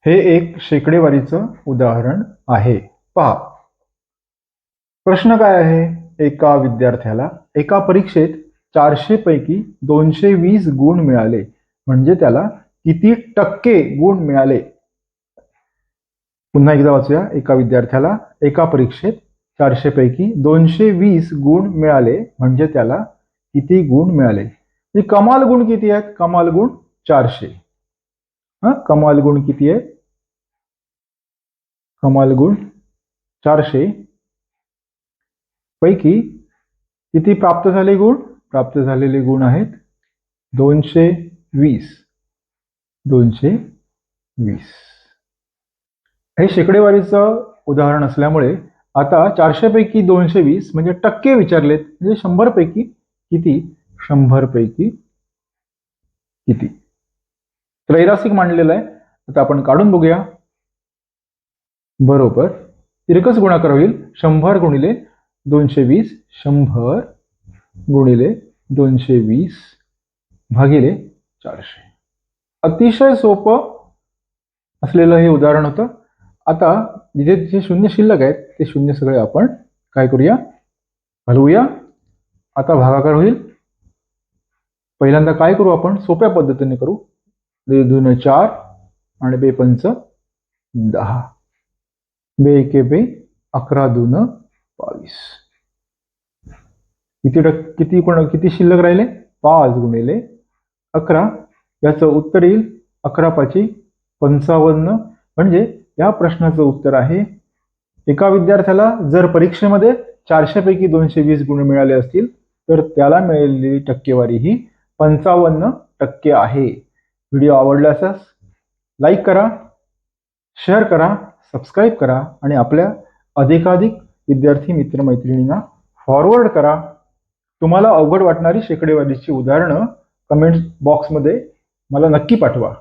हे एक शेकडेवारीचं उदाहरण आहे. पहा, प्रश्न काय आहे? एका विद्यार्थ्याला एका परीक्षेत 400 पैकी 220 गुण मिळाले, म्हणजे त्याला किती टक्के गुण मिळाले? पुन्हा एकदा वाचूया. एका विद्यार्थ्याला एका परीक्षेत 400 पैकी 220 गुण मिळाले, म्हणजे त्याला किती गुण मिळाले? कमाल गुण किती आहेत? कमाल गुण 400. कमाल गुण किती आहे? कमाल गुण 400 पैकी किती प्राप्त झाले गुण? प्राप्त झालेले गुण आहेत 220. 220 हे शेकडेवारीचं उदाहरण असल्यामुळे आता 400 पैकी 220 म्हणजे टक्के विचारलेत, म्हणजे 100 पैकी किती? 100 पैकी किती? त्रैरासिक मांडलेलं आहे. आता आपण काढून बघूया. बरोबर, तिरकस गुणाकार होईल 100 गुणिले 220. 100 गुणिले 220 भागिले 400. अतिशय सोपं असलेलं हे उदाहरण होतं. आता जिथे जे शून्य शिल्लक आहेत ते शून्य सगळे आपण काय करूया? हलवूया. आता भागाकार होईल. पहिल्यांदा काय करू आपण? सोप्या पद्धतीने करू. 2 दूने 4 आणि 2 पंच 10. 2 एके 2, 11 दून 22. किती शिल्लक राहिले? 5 गुणिले 11. याचं उत्तर येईल 11 पाची 55. म्हणजे या प्रश्नाचं उत्तर आहे, एका विद्यार्थ्याला जर परीक्षेमध्ये 400 पैकी 220 गुण मिळाले असतील तर त्याला मिळालेली टक्केवारी ही 55% आहे. व्हिडिओ आवडला असल्यास लाईक करा, शेअर करा, सबस्क्राईब करा आणि आपल्या अधिकाधिक विद्यार्थी मित्रमैत्रिणींना फॉरवर्ड करा. तुम्हाला अवघड वाटणारी शेकडेवारीची उदाहरणं कमेंट बॉक्समध्ये मला नक्की पाठवा.